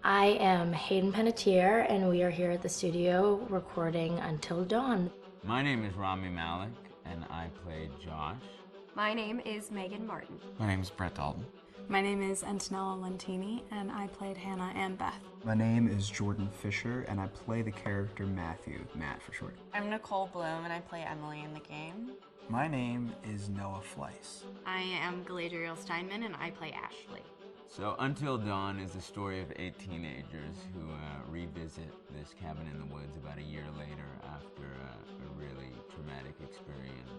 I am Hayden Panettiere, and we are here at the studio recording Until Dawn. My name is Rami Malek, and I played Josh. My name is Megan Martin. My name is Brett Dalton. My name is Antonella Lentini, and I played Hannah and Beth. My name is Jordan Fisher, and I play the character Matthew, Matt for short. I'm Nicole Bloom, and I play Emily in the game. My name is Noah Fleiss. I am Galadriel Steinman, and I play Ashley. So Until Dawn is the story of 8 teenagers who revisit this cabin in the woods about a year later after a really traumatic experience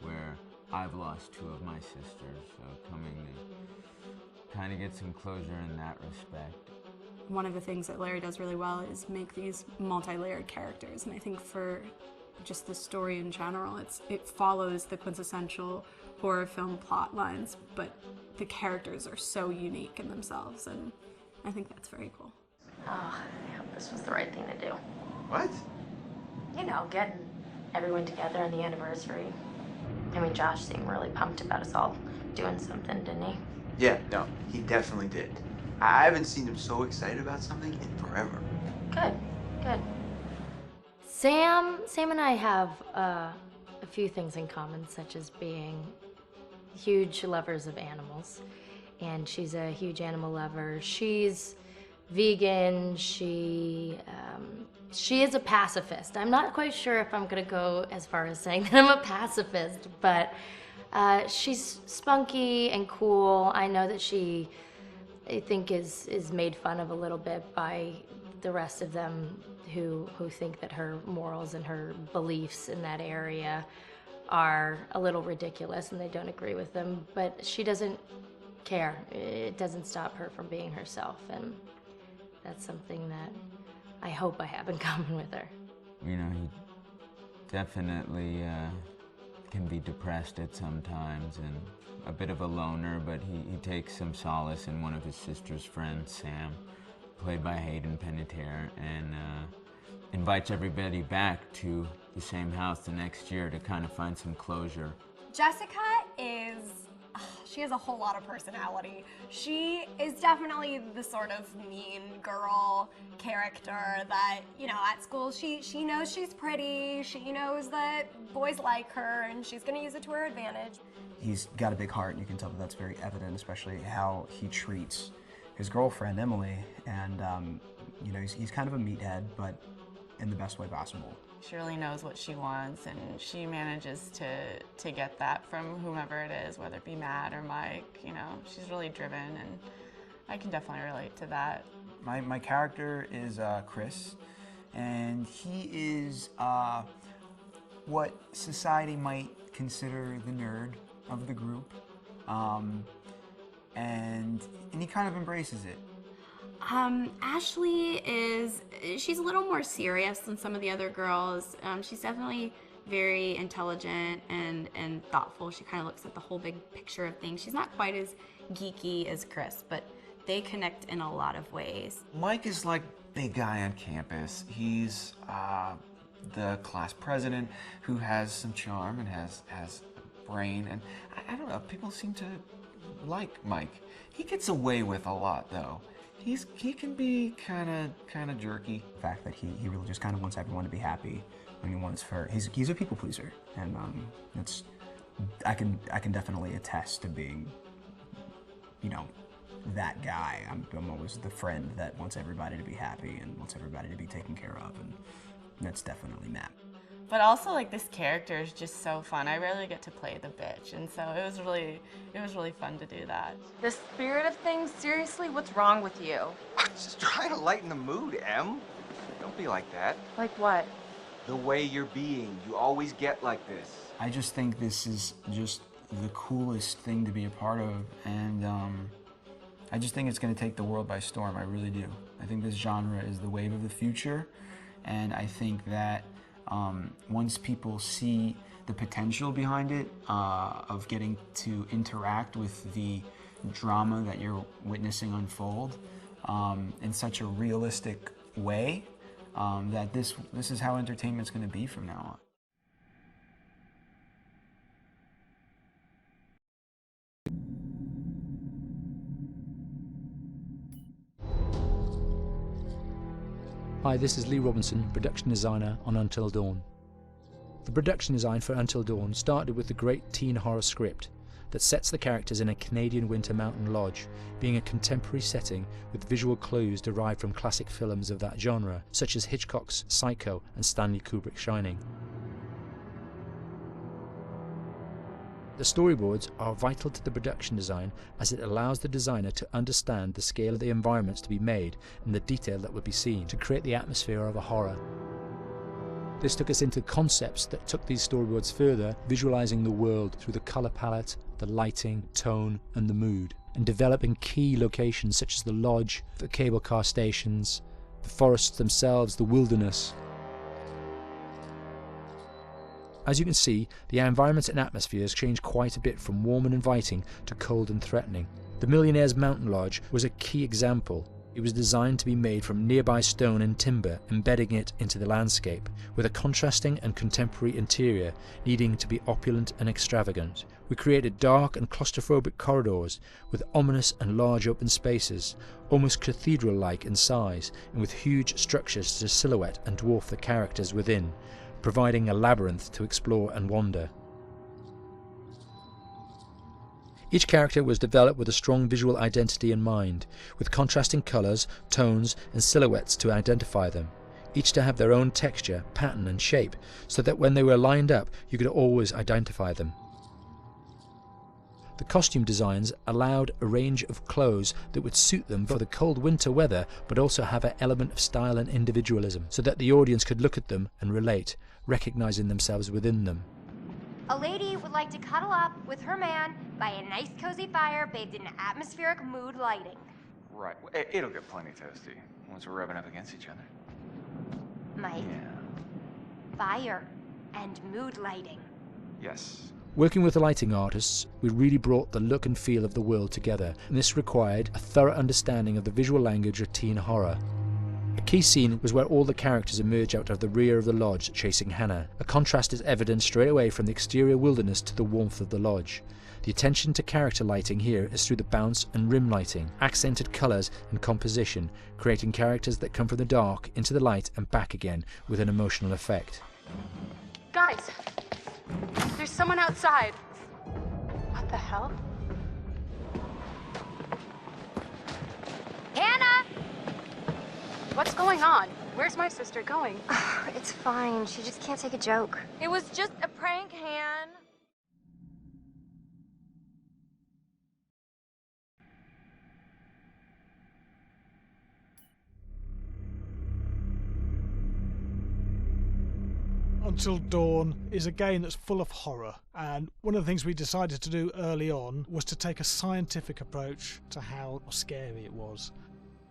where I've lost 2 of my sisters, so coming to kind of get some closure in that respect. One of the things that Larry does really well is make these multi-layered characters, and I think for just the story in general, it follows the quintessential horror film plot lines, but the characters are so unique in themselves, and I think that's very cool. Oh, I hope this was the right thing to do. What? You know, getting everyone together on the anniversary. I mean, Josh seemed really pumped about us all doing something, didn't he? Yeah, no, he definitely did. I haven't seen him so excited about something in forever. Good, good. Sam and I have a few things in common, such as being huge lovers of animals, and she's a huge animal lover. She's vegan. She is a pacifist. I'm not quite sure if I'm gonna go as far as saying that I'm a pacifist, but she's spunky and cool. I know that she, I think, is made fun of a little bit by the rest of them who think that her morals and her beliefs in that area are a little ridiculous and they don't agree with them, but she doesn't care. It doesn't stop her from being herself, and that's something that I hope I have in common with her. You know, he definitely can be depressed at some times and a bit of a loner, but he takes some solace in one of his sister's friends, Sam, played by Hayden Panettiere, and invites everybody back to the same house the next year to kind of find some closure. Jessica she has a whole lot of personality. She is definitely the sort of mean girl character that, you know, at school she knows she's pretty, she knows that boys like her, and she's gonna use it to her advantage. He's got a big heart, and you can tell that that's very evident, especially how he treats his girlfriend, Emily, and you know, he's kind of a meathead, but in the best way possible. She really knows what she wants, and she manages to get that from whomever it is, whether it be Matt or Mike. You know, she's really driven, and I can definitely relate to that. My character is Chris, and he is what society might consider the nerd of the group, and he kind of embraces it. Ashley she's a little more serious than some of the other girls. She's definitely very intelligent and thoughtful. She kind of looks at the whole big picture of things. She's not quite as geeky as Chris, but they connect in a lot of ways. Mike is like big guy on campus. He's the class president who has some charm and has brain, and I don't know, people seem to like Mike. He gets away with a lot though. He can be kind of jerky. The fact that he really just kind of wants everyone to be happy, and he's a people pleaser, and I can definitely attest to being, you know, that guy. I'm always the friend that wants everybody to be happy and wants everybody to be taken care of, and that's definitely Matt. But also, like, this character is just so fun. I rarely get to play the bitch, and so it was really fun to do that. The spirit of things, seriously, what's wrong with you? Just trying to lighten the mood, Em. Don't be like that. Like what? The way you're being, you always get like this. I just think this is just the coolest thing to be a part of, and I just think it's going to take the world by storm. I really do. I think this genre is the wave of the future, and I think that once people see the potential behind it, of getting to interact with the drama that you're witnessing unfold in such a realistic way, that this is how entertainment's going to be from now on. Hi, this is Lee Robinson, production designer on Until Dawn. The production design for Until Dawn started with the great teen horror script that sets the characters in a Canadian winter mountain lodge, being a contemporary setting with visual clues derived from classic films of that genre, such as Hitchcock's Psycho and Stanley Kubrick's Shining. The storyboards are vital to the production design as it allows the designer to understand the scale of the environments to be made and the detail that would be seen to create the atmosphere of a horror. This took us into concepts that took these storyboards further, visualizing the world through the color palette, the lighting, tone and the mood, and developing key locations such as the lodge, the cable car stations, the forests themselves, the wilderness. As you can see, the environments and atmospheres change quite a bit from warm and inviting to cold and threatening. The Millionaire's Mountain Lodge was a key example. It was designed to be made from nearby stone and timber, embedding it into the landscape, with a contrasting and contemporary interior needing to be opulent and extravagant. We created dark and claustrophobic corridors with ominous and large open spaces, almost cathedral-like in size, and with huge structures to silhouette and dwarf the characters within, providing a labyrinth to explore and wander. Each character was developed with a strong visual identity in mind, with contrasting colours, tones and silhouettes to identify them, each to have their own texture, pattern and shape, so that when they were lined up you could always identify them. The costume designs allowed a range of clothes that would suit them for the cold winter weather, but also have an element of style and individualism, so that the audience could look at them and relate, recognizing themselves within them. A lady would like to cuddle up with her man by a nice cozy fire bathed in atmospheric mood lighting. Right. It'll get plenty toasty once we're rubbing up against each other. Mike, fire and mood lighting. Yes. Working with the lighting artists, we really brought the look and feel of the world together, and this required a thorough understanding of the visual language of teen horror. A key scene was where all the characters emerge out of the rear of the lodge chasing Hannah. A contrast is evident straight away from the exterior wilderness to the warmth of the lodge. The attention to character lighting here is through the bounce and rim lighting, accented colours and composition, creating characters that come from the dark into the light and back again with an emotional effect. Guys, there's someone outside. What the hell? Hannah! What's going on? Where's my sister going? It's fine. She just can't take a joke. It was just a prank, Han. Until Dawn is a game that's full of horror, and one of the things we decided to do early on was to take a scientific approach to how scary it was.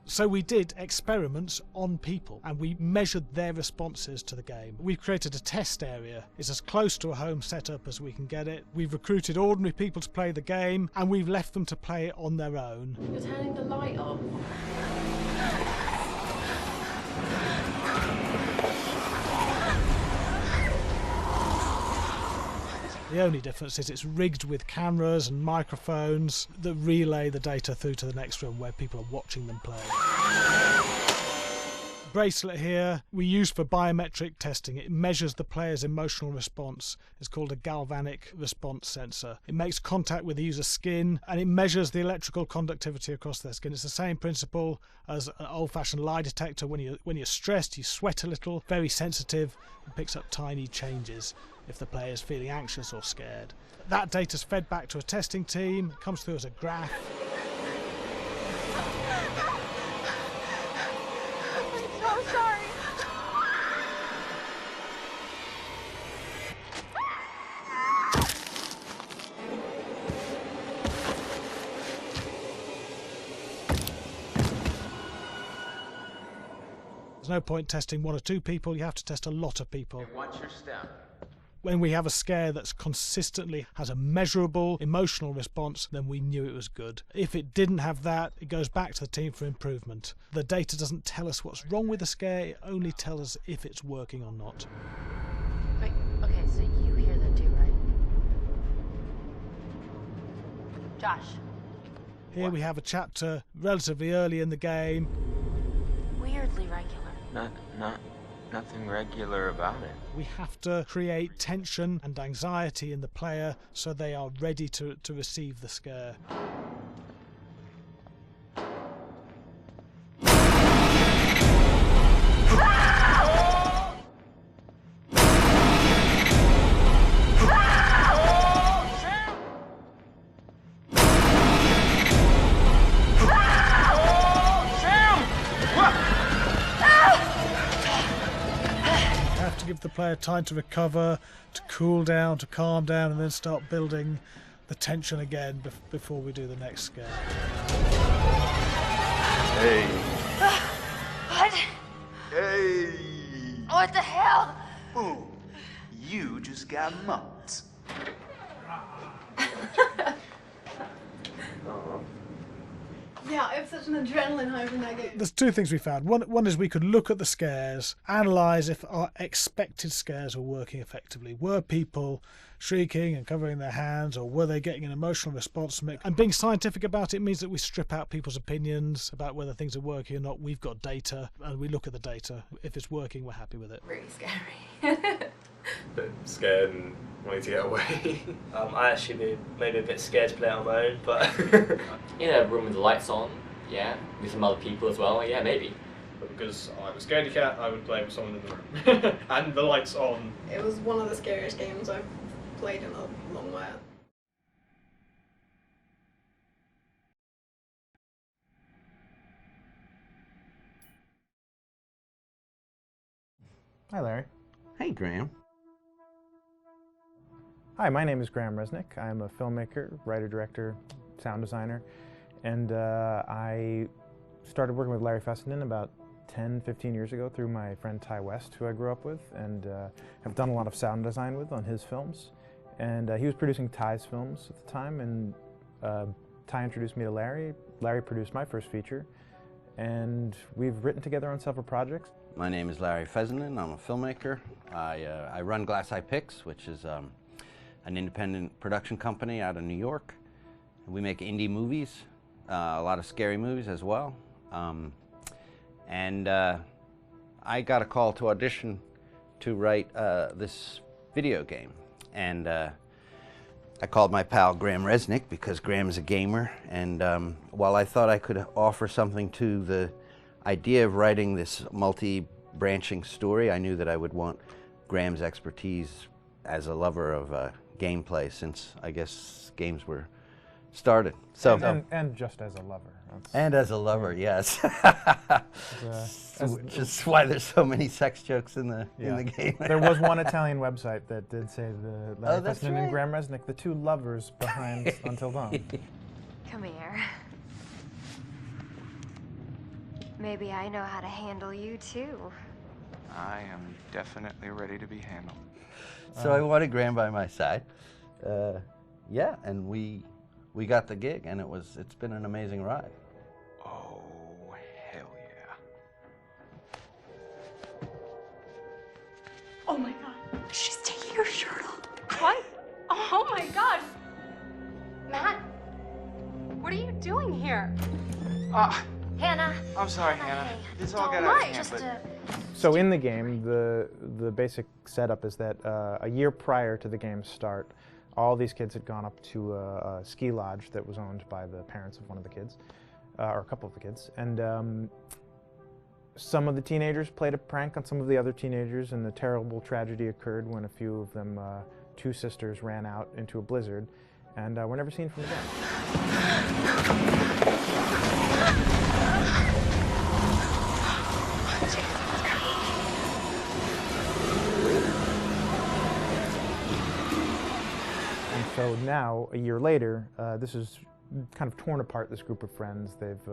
So we did experiments on people and we measured their responses to the game. We've created a test area. It's as close to a home setup as we can get it. We've recruited ordinary people to play the game and we've left them to play it on their own. You're turning the light off. The only difference is it's rigged with cameras and microphones that relay the data through to the next room where people are watching them play. Bracelet here we use for biometric testing. It measures the player's emotional response. It's called a galvanic response sensor. It makes contact with the user's skin and it measures the electrical conductivity across their skin. It's the same principle as an old-fashioned lie detector. When you're stressed, you sweat a little, very sensitive, it picks up tiny changes if the player is feeling anxious or scared. That data's fed back to a testing team, it comes through as a graph. I'm so sorry. There's no point testing one or two people, you have to test a lot of people. What's your step? When we have a scare that's consistently has a measurable emotional response, then we knew it was good. If it didn't have that, it goes back to the team for improvement. The data doesn't tell us what's wrong with the scare, it only tells us if it's working or not. Wait, okay, so you hear that too, right? Josh. Here we have a chapter relatively early in the game. Weirdly regular. Nothing regular about it. We have to create tension and anxiety in the player so they are ready to receive the scare. Give the player time to recover, to cool down, to calm down, and then start building the tension again before we do the next scare. Hey. What? Hey. What the hell? Boom. You just got mugged. Yeah, I have such an adrenaline high from that game. There's two things we found. One is we could look at the scares, analyse if our expected scares were working effectively. Were people shrieking and covering their hands, or were they getting an emotional response from it? And being scientific about it means that we strip out people's opinions about whether things are working or not. We've got data, and we look at the data. If it's working, we're happy with it. Really scary. Bit scared and wanting to get away. I actually maybe a bit scared to play it on my own, but in a room with the lights on, yeah, with some other people as well, yeah, maybe. But because I'm a scaredy cat, I would play with someone in the room. And the lights on. It was one of the scariest games I've played in a long while. Hi, Larry. Hey, Graham. Hi, my name is Graham Resnick. I'm a filmmaker, writer, director, sound designer, and I started working with Larry Fessenden about 10, 15 years ago through my friend Ty West, who I grew up with, and have done a lot of sound design with on his films. And he was producing Ty's films at the time, and Ty introduced me to Larry. Larry produced my first feature, and we've written together on several projects. My name is Larry Fessenden. I'm a filmmaker. I run Glass Eye Pix, which is an independent production company out of New York. We make indie movies, a lot of scary movies as well. And I got a call to audition to write this video game. And I called my pal Graham Resnick because Graham is a gamer. And while I thought I could offer something to the idea of writing this multi-branching story, I knew that I would want Graham's expertise as a lover of gameplay, since I guess games were started. So and just as a lover. And as a lover, yes. Which is why there's so many sex jokes in the game. There was one Italian website that did say the Larry that's Fessenden and right. Graham Resnick, the two lovers behind Until Dawn. Come here. Maybe I know how to handle you too. I am definitely ready to be handled. So I wanted Graham by my side. Yeah, and we got the gig, and it's been an amazing ride. Oh, hell yeah. Oh my god, she's taking her shirt off. What? Oh my god. Matt, what are you doing here? Hannah. I'm sorry, Hannah. This all got Don't out of mind, hand, just So in the game, the basic setup is that a year prior to the game's start, all these kids had gone up to a ski lodge that was owned by the parents of one of the kids, or a couple of the kids, and some of the teenagers played a prank on some of the other teenagers, and the terrible tragedy occurred when a few of them, two sisters, ran out into a blizzard, and were never seen from again. So now, a year later, this is kind of torn apart, this group of friends. They've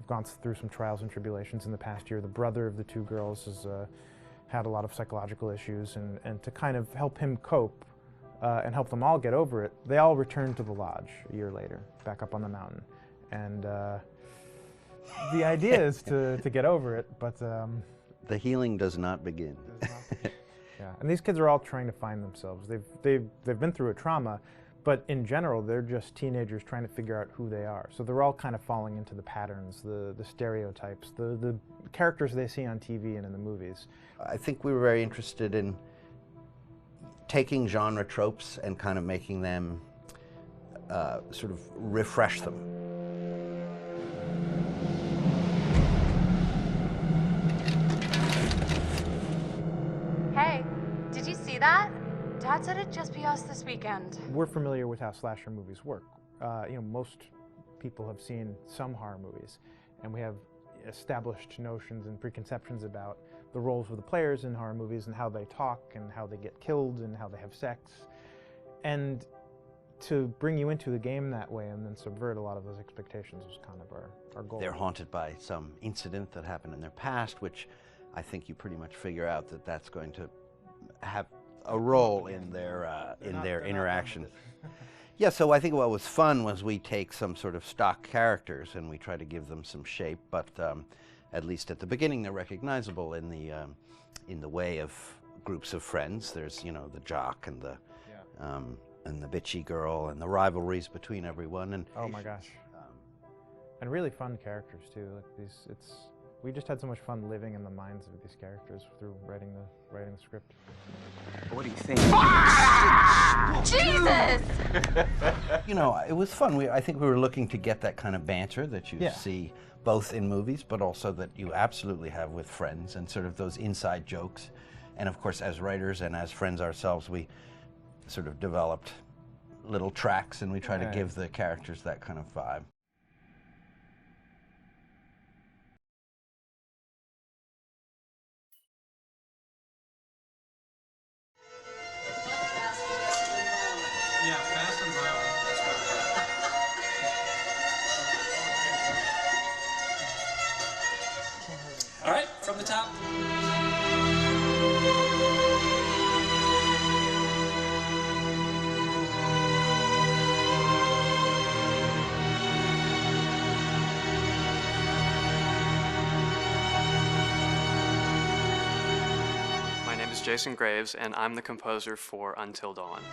gone through some trials and tribulations in the past year. The brother of the two girls has had a lot of psychological issues, and to kind of help him cope and help them all get over it, they all returned to the lodge a year later, back up on the mountain. And the idea is to get over it, but... the healing does not begin. Yeah, and these kids are all trying to find themselves. They've been through a trauma, But in general, they're just teenagers trying to figure out who they are. So they're all kind of falling into the patterns, the stereotypes, the characters they see on TV and in the movies. I think we were very interested in taking genre tropes and kind of making them sort of refresh them. Hey, did you see that? Dad said it'd just be us this weekend. We're familiar with how slasher movies work. Most people have seen some horror movies, and we have established notions and preconceptions about the roles of the players in horror movies and how they talk and how they get killed and how they have sex. And to bring you into the game that way and then subvert a lot of those expectations was kind of our goal. They're haunted by some incident that happened in their past, which I think you pretty much figure out that that's going to have a role in their interaction. Yeah, so I think what was fun was we take some sort of stock characters and we try to give them some shape, but at least at the beginning they're recognizable in the way of groups of friends. There's, you know, the jock and the bitchy girl and the rivalries between everyone. And oh my gosh, and really fun characters too. Like we just had so much fun living in the minds of these characters through writing the script. What do you think? Jesus! You know, it was fun. I think we were looking to get that kind of banter that you Yeah. see both in movies, but also that you absolutely have with friends, and sort of those inside jokes. And of course, as writers and as friends ourselves, we sort of developed little tracks, and we try to give the characters that kind of vibe. Yeah, fast and violent. All right, from the top. My name is Jason Graves, and I'm the composer for Until Dawn.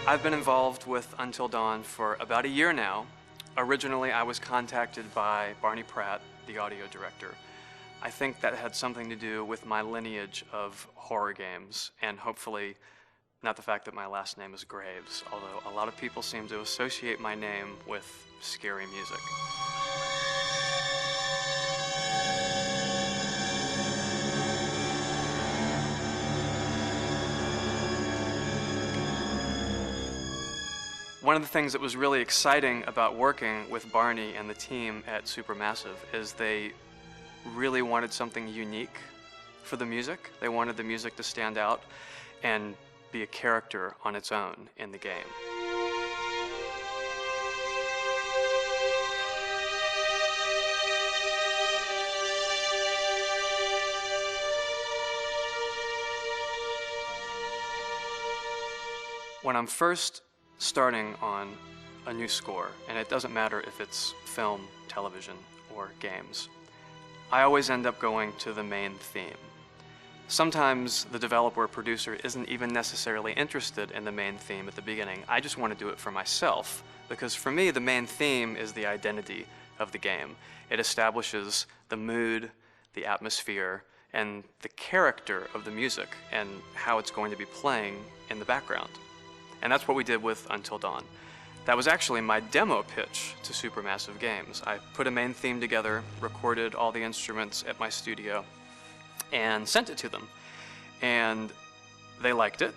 I've been involved with Until Dawn for about a year now. Originally, I was contacted by Barney Pratt, the audio director. I think that had something to do with my lineage of horror games, and hopefully not the fact that my last name is Graves, although a lot of people seem to associate my name with scary music. One of the things that was really exciting about working with Barney and the team at Supermassive is they really wanted something unique for the music. They wanted the music to stand out and be a character on its own in the game. When I'm first starting on a new score, and it doesn't matter if it's film, television, or games, I always end up going to the main theme. Sometimes the developer or producer isn't even necessarily interested in the main theme at the beginning. I just want to do it for myself, because for me, the main theme is the identity of the game. It establishes the mood, the atmosphere, and the character of the music, and how it's going to be playing in the background. And that's what we did with Until Dawn. That was actually my demo pitch to Supermassive Games. I put a main theme together, recorded all the instruments at my studio, and sent it to them. And they liked it.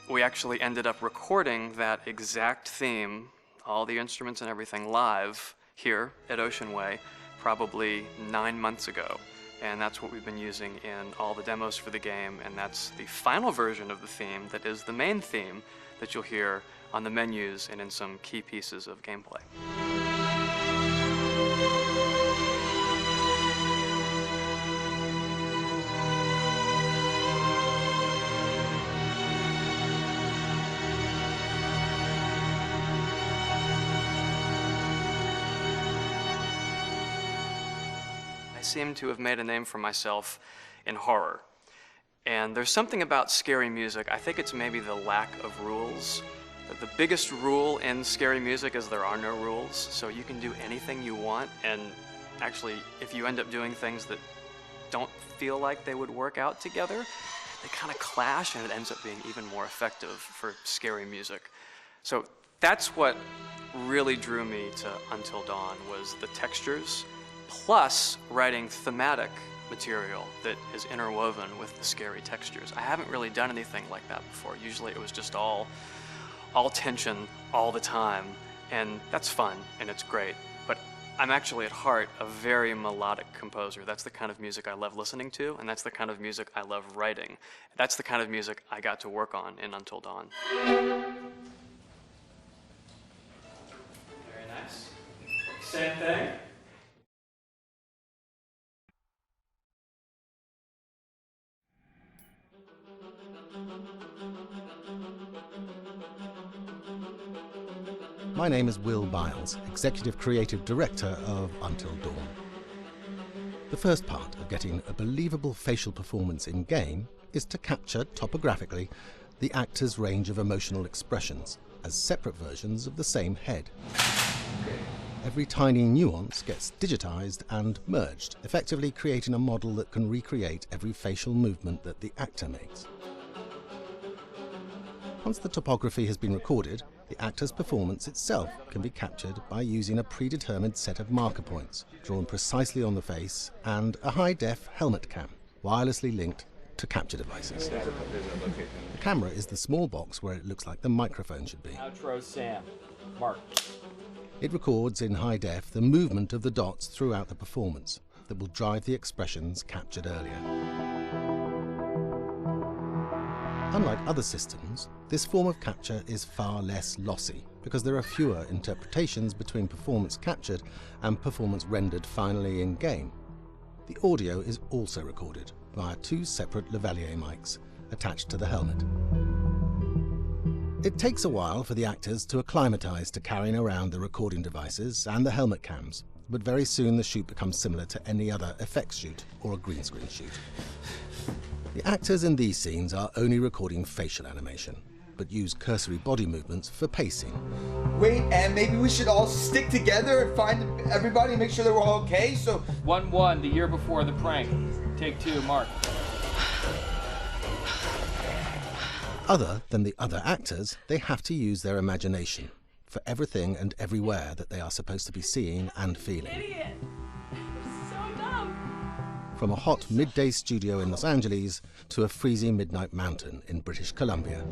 We actually ended up recording that exact theme, all the instruments and everything, live here at Ocean Way, probably 9 months ago. And that's what we've been using in all the demos for the game, and that's the final version of the theme that is the main theme that you'll hear on the menus and in some key pieces of gameplay. seem to have made a name for myself in horror. And there's something about scary music, I think it's maybe the lack of rules. That the biggest rule in scary music is there are no rules, so you can do anything you want, and actually, if you end up doing things that don't feel like they would work out together, they kind of clash, and it ends up being even more effective for scary music. So that's what really drew me to Until Dawn, was the textures, plus writing thematic material that is interwoven with the scary textures. I haven't really done anything like that before. Usually it was just all tension all the time, and that's fun and it's great. But I'm actually at heart a very melodic composer. That's the kind of music I love listening to, and that's the kind of music I love writing. That's the kind of music I got to work on in Until Dawn. Very nice. Same thing. My name is Will Biles, Executive Creative Director of Until Dawn. The first part of getting a believable facial performance in-game is to capture, topographically, the actor's range of emotional expressions as separate versions of the same head. Every tiny nuance gets digitized and merged, effectively creating a model that can recreate every facial movement that the actor makes. Once the topography has been recorded, the actor's performance itself can be captured by using a predetermined set of marker points, drawn precisely on the face, and a high-def helmet cam, wirelessly linked to capture devices. The camera is the small box where it looks like the microphone should be. Outro Sam. Mark. It records in high def the movement of the dots throughout the performance that will drive the expressions captured earlier. Unlike other systems, this form of capture is far less lossy because there are fewer interpretations between performance captured and performance rendered finally in-game. The audio is also recorded via two separate lavalier mics attached to the helmet. It takes a while for the actors to acclimatize to carrying around the recording devices and the helmet cams, but very soon the shoot becomes similar to any other effects shoot or a green screen shoot. The actors in these scenes are only recording facial animation, but use cursory body movements for pacing. Wait, and maybe we should all stick together and find everybody and make sure they're all okay, so... 1-1, the year before the prank. Take 2, Mark. Other than the other actors, they have to use their imagination for everything and everywhere that they are supposed to be seeing and feeling. Idiot! So dumb! From a hot midday studio in Los Angeles to a freezing midnight mountain in British Columbia.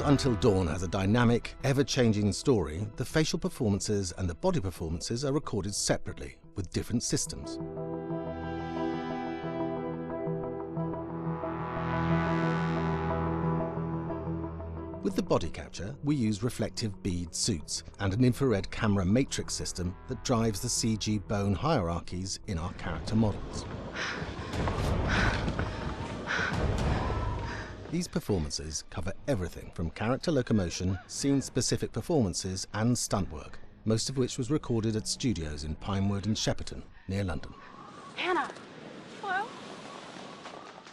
Until Dawn has a dynamic, ever-changing story, the facial performances and the body performances are recorded separately, with different systems. With the body capture, we use reflective bead suits and an infrared camera matrix system that drives the CG bone hierarchies in our character models. These performances cover everything from character locomotion, scene-specific performances, and stunt work, most of which was recorded at studios in Pinewood and Shepperton, near London. Anna! Hello?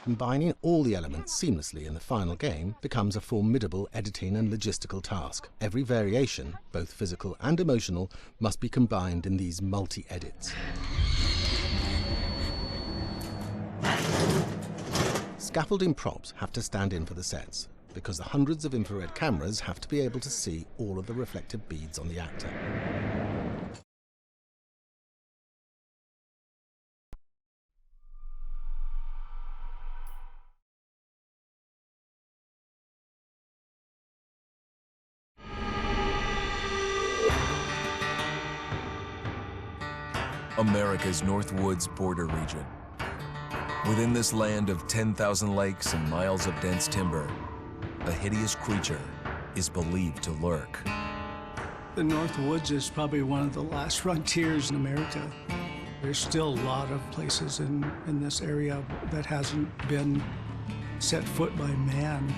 Combining all the elements seamlessly in the final game becomes a formidable editing and logistical task. Every variation, both physical and emotional, must be combined in these multi-edits. Scaffolding props have to stand in for the sets, because the hundreds of infrared cameras have to be able to see all of the reflective beads on the actor. America's Northwoods border region. Within this land of 10,000 lakes and miles of dense timber, a hideous creature is believed to lurk. The North Woods is probably one of the last frontiers in America. There's still a lot of places in this area that hasn't been set foot by man.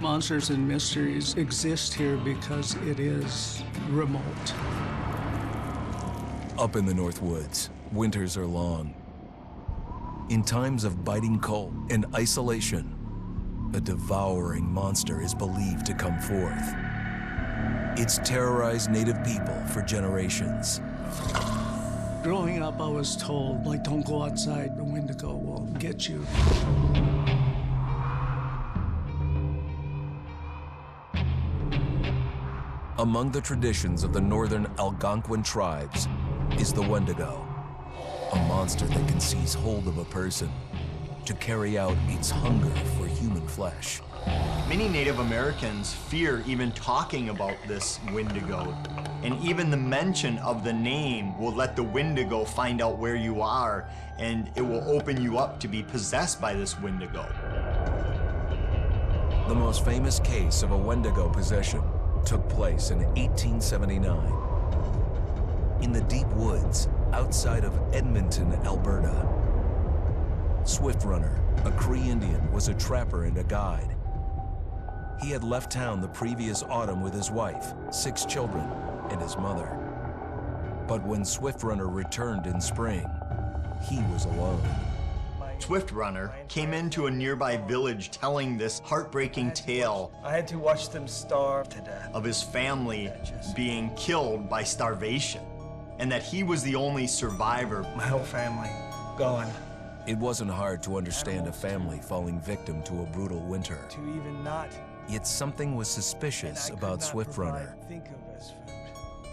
Monsters and mysteries exist here because it is remote. Up in the North Woods, winters are long. In times of biting cold and isolation, a devouring monster is believed to come forth. It's terrorized native people for generations. Growing up, I was told, like, don't go outside, the Wendigo will get you. Among the traditions of the northern Algonquin tribes is the Wendigo, a monster that can seize hold of a person to carry out its hunger for human flesh. Many Native Americans fear even talking about this Wendigo, and even the mention of the name will let the Wendigo find out where you are, and it will open you up to be possessed by this Wendigo. The most famous case of a Wendigo possession took place in 1879 in the deep woods outside of Edmonton, Alberta. Swift Runner, a Cree Indian, was a trapper and a guide. He had left town the previous autumn with his wife, 6 children, and his mother. But when Swift Runner returned in spring, he was alone. Swift Runner came into a nearby village telling this heartbreaking tale. I had to watch them starve to death. Of his family being killed by starvation, and that he was the only survivor. My whole family gone. It wasn't hard to understand a family falling victim to a brutal winter. To even not. Yet something was suspicious about Swift Runner.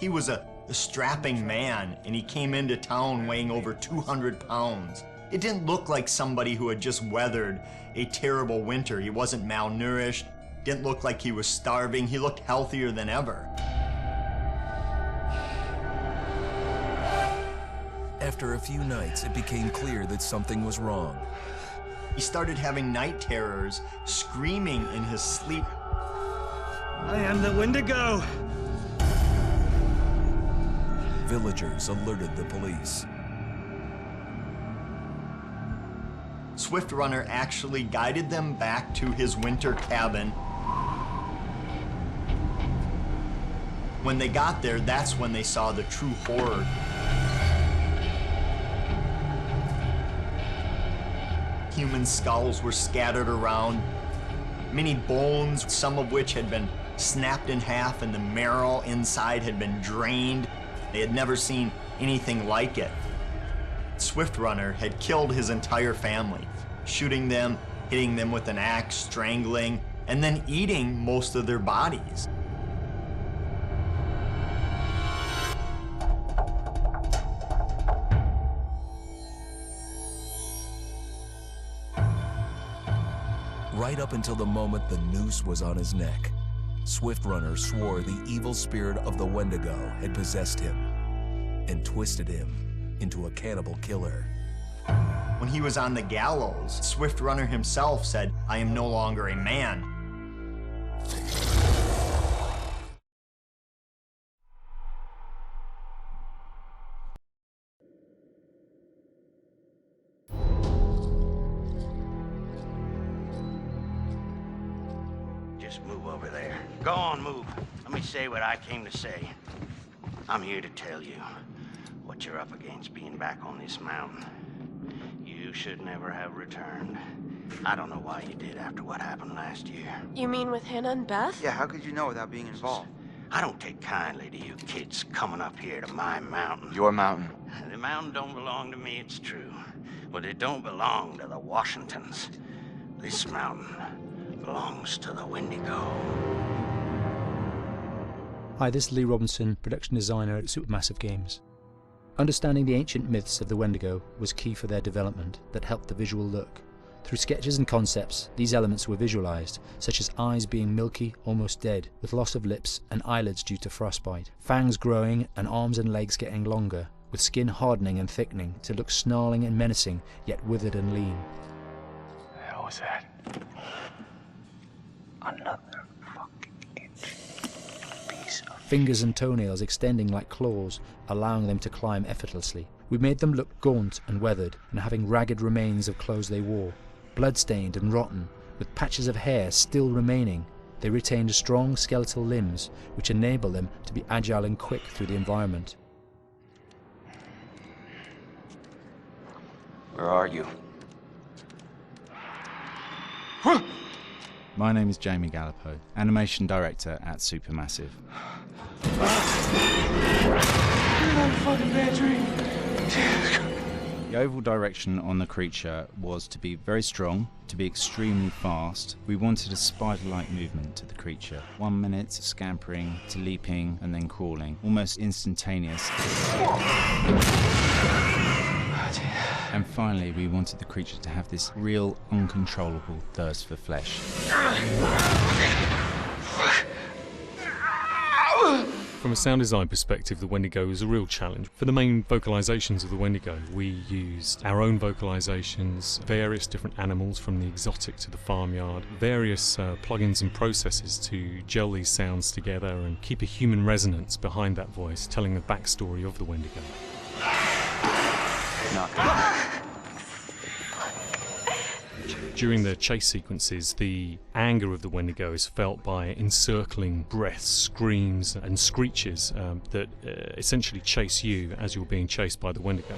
He was a strapping man, and he came into town weighing over 200 pounds. It didn't look like somebody who had just weathered a terrible winter. He wasn't malnourished, didn't look like he was starving. He looked healthier than ever. After a few nights, it became clear that something was wrong. He started having night terrors, screaming in his sleep. I am the Wendigo! Villagers alerted the police. Swift Runner actually guided them back to his winter cabin. When they got there, that's when they saw the true horror. Human skulls were scattered around, many bones, some of which had been snapped in half, and the marrow inside had been drained. They had never seen anything like it. Swift Runner had killed his entire family, shooting them, hitting them with an axe, strangling, and then eating most of their bodies. Right up until the moment the noose was on his neck, Swift Runner swore the evil spirit of the Wendigo had possessed him and twisted him into a cannibal killer. When he was on the gallows, Swift Runner himself said, "I am no longer a man." Just move over there. Go on, move. Let me say what I came to say. I'm here to tell you what you're up against being back on this mountain. You should never have returned. I don't know why you did after what happened last year. You mean with Hannah and Beth? Yeah, how could you know without being involved? I don't take kindly to you kids coming up here to my mountain. Your mountain. The mountain don't belong to me, it's true. But it don't belong to the Washingtons. This mountain belongs to the Wendigo. Hi, this is Lee Robinson, production designer at Supermassive Games. Understanding the ancient myths of the Wendigo was key for their development that helped the visual look. Through sketches and concepts, these elements were visualized, such as eyes being milky, almost dead, with loss of lips and eyelids due to frostbite, fangs growing and arms and legs getting longer, with skin hardening and thickening to look snarling and menacing, yet withered and lean. The hell was that? fingers and toenails extending like claws, allowing them to climb effortlessly. We made them look gaunt and weathered, and having ragged remains of clothes they wore, blood-stained and rotten, with patches of hair still remaining. They retained strong skeletal limbs, which enable them to be agile and quick through the environment. Where are you? My name is Jamie Gallipo, Animation Director at Supermassive. The overall direction on the creature was to be very strong, to be extremely fast. We wanted a spider-like movement to the creature. 1 minute scampering to leaping and then crawling, almost instantaneous. And finally, we wanted the creature to have this real, uncontrollable thirst for flesh. From a sound design perspective, the Wendigo is a real challenge. For the main vocalizations of the Wendigo, we used our own vocalizations, various different animals from the exotic to the farmyard, various plugins and processes to gel these sounds together and keep a human resonance behind that voice, telling the backstory of the Wendigo. During the chase sequences, the anger of the Wendigo is felt by encircling breaths, screams and screeches that essentially chase you as you're being chased by the Wendigo.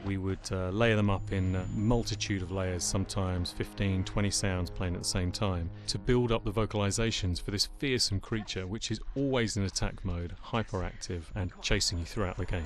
We would layer them up in a multitude of layers, sometimes 15, 20 sounds playing at the same time, to build up the vocalizations for this fearsome creature which is always in attack mode, hyperactive and chasing you throughout the game.